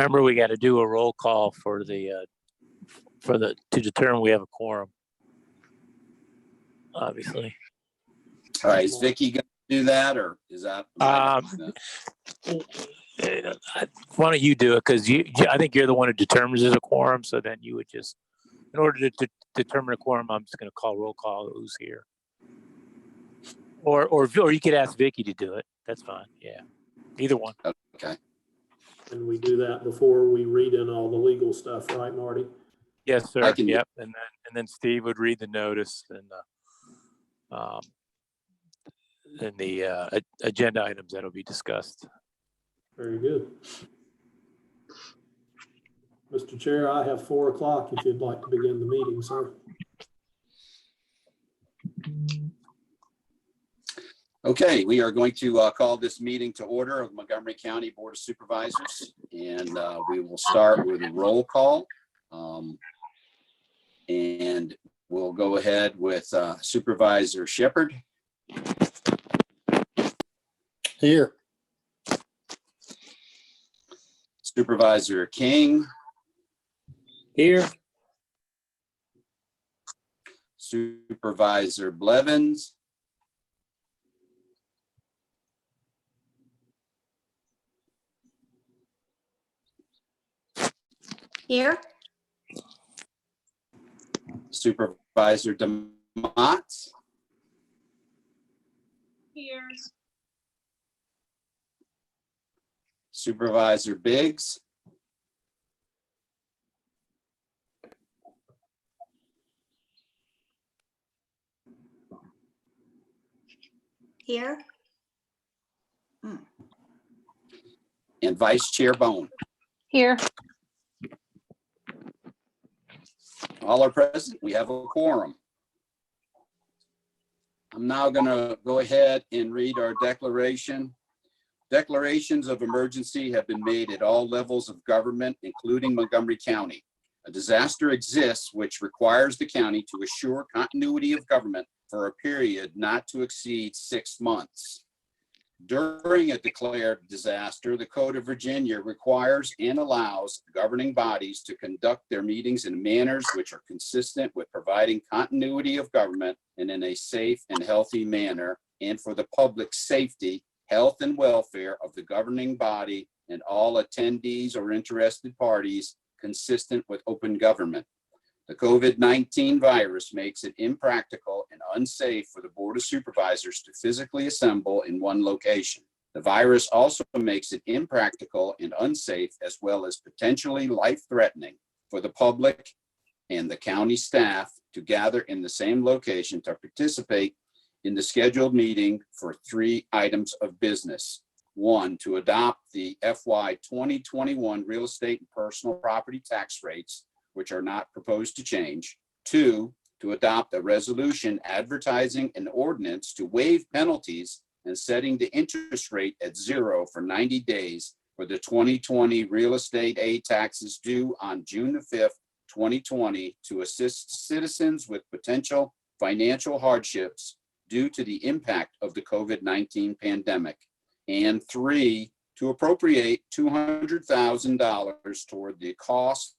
remember, we got to do a roll call for the to determine we have a quorum. Obviously. All right, is Vicky going to do that, or is that? Why don't you do it? Because I think you're the one who determines there's a quorum. So then you would just, in order to determine a quorum, I'm just going to call roll call who's here. Or you could ask Vicky to do it. That's fine. Yeah, either one. Okay. And we do that before we read in all the legal stuff, right, Marty? Yes, sir. Yep. And then Steve would read the notice and the agenda items that'll be discussed. Very good. Mr. Chair, I have 4 o'clock if you'd like to begin the meeting, sir. Okay, we are going to call this meeting to order of Montgomery County Board of Supervisors, and we will start with a roll call. And we'll go ahead with Supervisor Shepherd. Here. Supervisor King. Here. Supervisor Blevins. Here. Supervisor DeMott. Here. Supervisor Biggs. Here. And Vice Chair Bone. Here. All are present. We have a quorum. I'm now going to go ahead and read our declaration. Declarations of emergency have been made at all levels of government, including Montgomery County. A disaster exists which requires the county to assure continuity of government for a period not to exceed 6 months. During a declared disaster, the Code of Virginia requires and allows governing bodies to conduct their meetings in manners which are consistent with providing continuity of government and in a safe and healthy manner, and for the public safety, health, and welfare of the governing body and all attendees or interested parties, consistent with open government. The COVID-19 virus makes it impractical and unsafe for the Board of Supervisors to physically assemble in one location. The virus also makes it impractical and unsafe, as well as potentially life-threatening for the public and the county staff to gather in the same location to participate in the scheduled meeting for 3 items of business. 1, to adopt the FY 2021 real estate and personal property tax rates, which are not proposed to change. 2, to adopt a resolution advertising an ordinance to waive penalties and setting the interest rate at 0 for 90 days for the 2020 real estate aid taxes due on June the 5th, 2020, to assist citizens with potential financial hardships due to the impact of the COVID-19 pandemic. And 3, to appropriate $200,000 toward the cost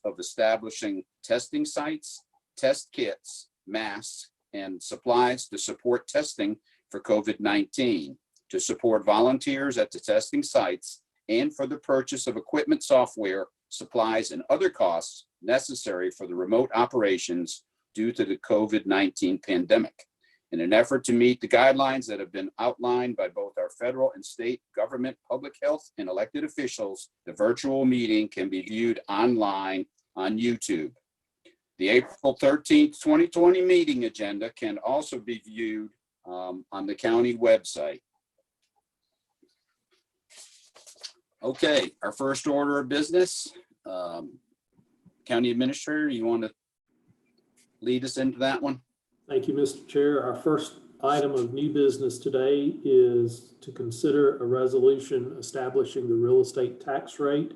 of establishing testing sites, test kits, masks, and supplies to support testing for COVID-19, to support volunteers at the testing sites, and for the purchase of equipment, software, supplies, and other costs necessary for the remote operations due to the COVID-19 pandemic. In an effort to meet the guidelines that have been outlined by both our federal and state government, public health, and elected officials, the virtual meeting can be viewed online on YouTube. The April 13th, 2020 meeting agenda can also be viewed on the county website. Okay, our first order of business. County Administrator, you want to lead us into that one? Thank you, Mr. Chair. Our first item of new business today is to consider a resolution establishing the real estate tax rate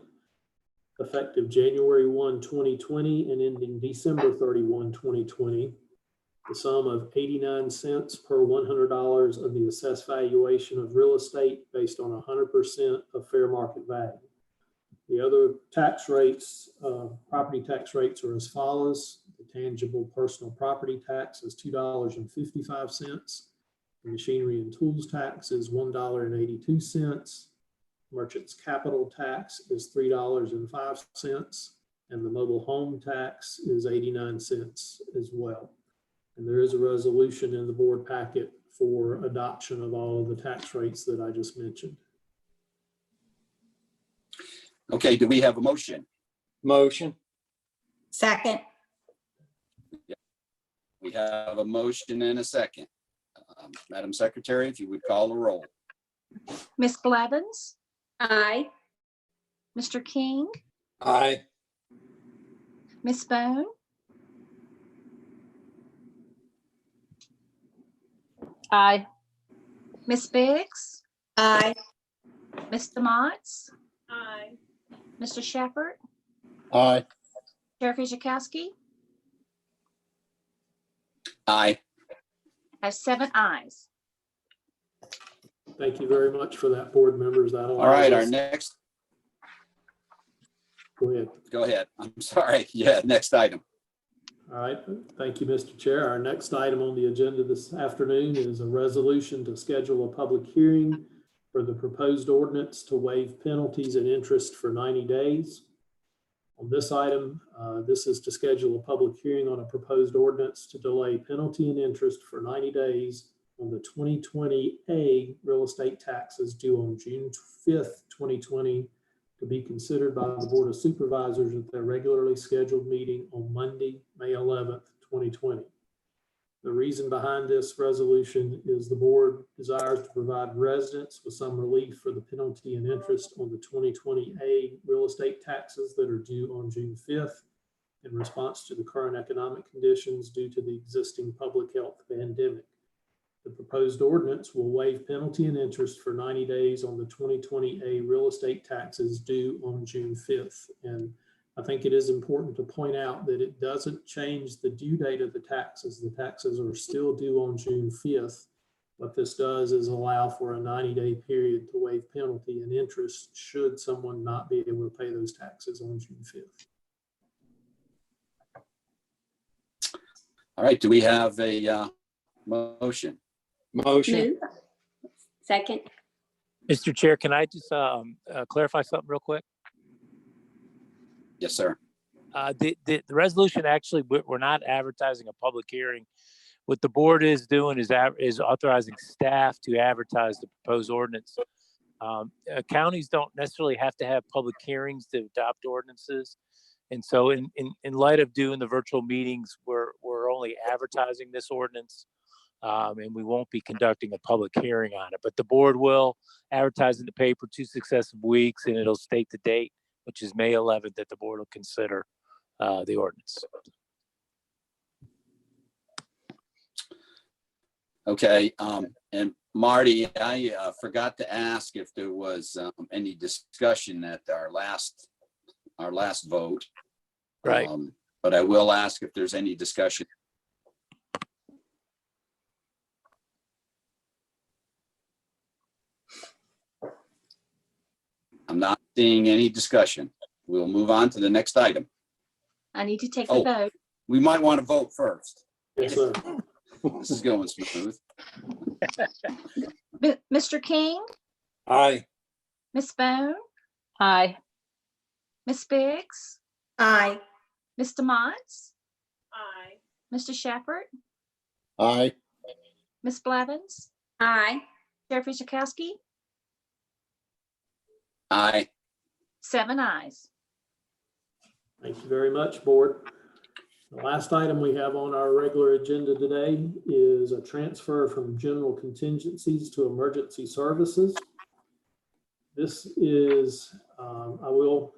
effective January 1, 2020 and ending December 31, 2020. The sum of 89 cents per $100 of the assessed valuation of real estate based on 100% of fair market value. The other tax rates, property tax rates are as follows. The tangible personal property tax is $2.55. The machinery and tools tax is $1.82. Merchant's capital tax is $3.05. And the mobile home tax is 89 cents as well. And there is a resolution in the board packet for adoption of all of the tax rates that I just mentioned. Okay, do we have a motion? Motion. Second. We have a motion and a second. Madam Secretary, if you would call the roll. Ms. Blevins? Aye. Mr. King? Aye. Ms. Bone? Aye. Ms. Biggs? Aye. Mr. Motts? Aye. Mr. Shepherd? Aye. Sheriff Jakowski? Aye. I have 7 ayes. Thank you very much for that, board members. That All right, our allows us- next, Go ahead. go ahead. I'm sorry. Yeah, next item. All right, thank you, Mr. Chair. Our next item on the agenda this afternoon is a resolution to schedule a public hearing for the proposed ordinance to waive penalties and interest for 90 days. On this item, this is to schedule a public hearing on a proposed ordinance to delay penalty and interest for 90 days on the 2020A real estate taxes due on June 5th, 2020, to be considered by the Board of Supervisors at their regularly scheduled meeting on Monday, May 11th, 2020. The reason behind this resolution is the board desires to provide residents with some relief for the penalty and interest on the 2020A real estate taxes that are due on June 5th in response to the current economic conditions due to the existing public health pandemic. The proposed ordinance will waive penalty and interest for 90 days on the 2020A real estate taxes due on June 5th. And I think it is important to point out that it doesn't change the due date of the taxes. The taxes are still due on June 5th. What this does is allow for a 90-day period to waive penalty and interest should someone not be able to pay those taxes on June 5th. All right, do we have a motion? Motion. Second. Mr. Chair, can I just clarify something real quick? Yes, sir. The resolution, actually, we're not advertising a public hearing. What the board is doing is authorizing staff to advertise the proposed ordinance. Counties don't necessarily have to have public hearings to adopt ordinances. And so in light of doing the virtual meetings, we're only advertising this ordinance. And we won't be conducting a public hearing on it, but the board will advertise in the paper 2 successive weeks, and it'll state the date, which is May 11th, that the board will consider the ordinance. Okay, and Marty, I forgot to ask if there was any discussion at our last vote. Right. But I will ask if there's any discussion. I'm not seeing any discussion. We'll move on to the next item. I need to take the Oh. vote. We might want to vote first. Yes, sir. This is going smooth. Mr. King? Aye. Ms. Bone? Aye. Ms. Biggs? Aye. Mr. Motts? Aye. Mr. Shepherd? Aye. Ms. Blevins? Aye. Sheriff Jakowski? Aye. 7 ayes. Thank you very much, board. The last item we have on our regular agenda today is a transfer from general contingencies to emergency services. This is,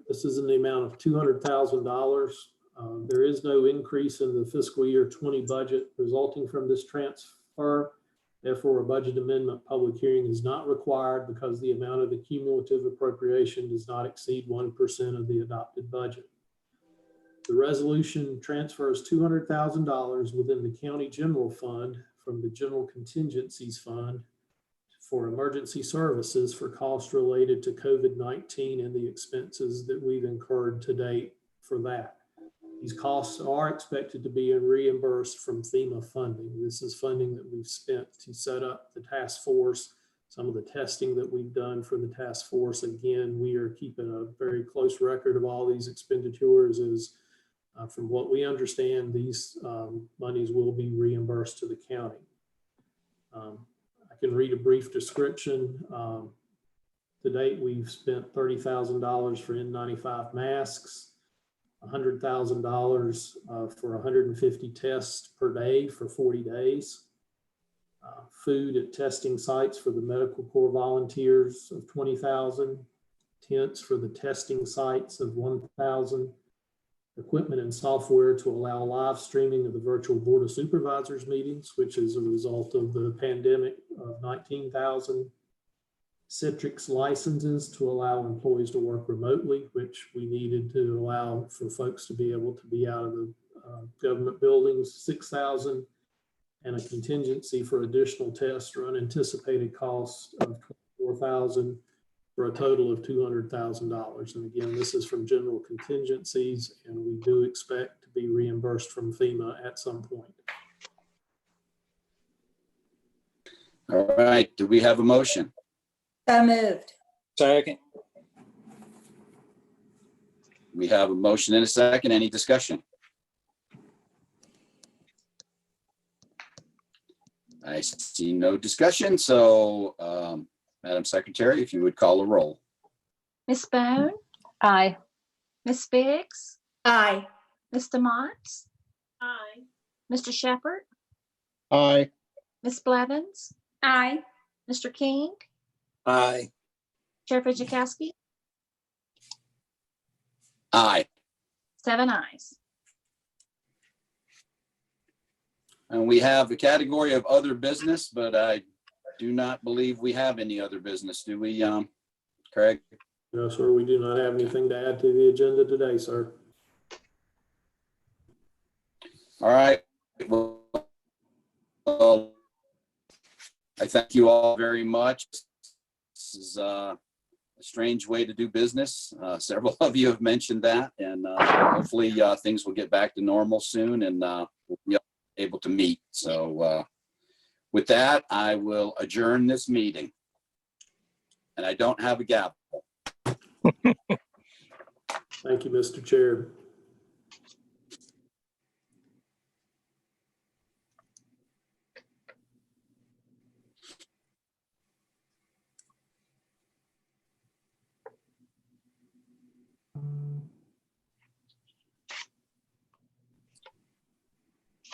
this is in the amount of $200,000. There is no increase in the fiscal year 20 budget resulting from this transfer. Therefore, a budget amendment public hearing is not required because the amount of the cumulative appropriation does not exceed 1% of the adopted budget. The resolution transfers $200,000 within the county general fund from the general contingencies fund for emergency services for costs related to COVID-19 and the expenses that we've incurred to date for that. These costs are expected to be reimbursed from FEMA funding. This is funding that we've spent to set up the task force, some of the testing that we've done for the task force. Again, we are keeping a very close record of all these expenditures as from what we understand, these monies will be reimbursed to the county. I can read a brief description. To date, we've spent $30,000 for N95 masks, $100,000 for 150 tests per day for 40 days. Food at testing sites for the medical corps volunteers of 20,000, tents for the testing sites of 1,000, equipment and software to allow live streaming of the virtual Board of Supervisors meetings, which is a result of the pandemic, of 19,000, Citrix licenses to allow employees to work remotely, which we needed to allow for folks to be able to be out of the government buildings, 6,000, and a contingency for additional tests or unanticipated costs of 24,000 for a total of $200,000. And again, this is from general contingencies, and we do expect to be reimbursed from FEMA at some point. All right, do we have a motion? So moved. Second. We have a motion and a second. Any discussion? I see no discussion, so Madam Secretary, if you would call a roll. Ms. Bone, Aye. Ms. Biggs, Aye. Mr. Motts, Aye. Mr. Shepherd, Aye. Ms. Blevins, Aye. Mr. King, Aye. Chair Fitchikowski, Aye. 7 ayes. And we have the category of other business, but I do not believe we have any other business. Do we, Craig? No, sir, we do not have anything to add to the agenda today, sir. All right. Well, I thank you all very much. This is a strange way to do business. Several of you have mentioned that, and hopefully things will get back to normal soon, and we'll be able to meet. So with that, I will adjourn this meeting. And I don't have a gavel. Thank you, Mr. Chair.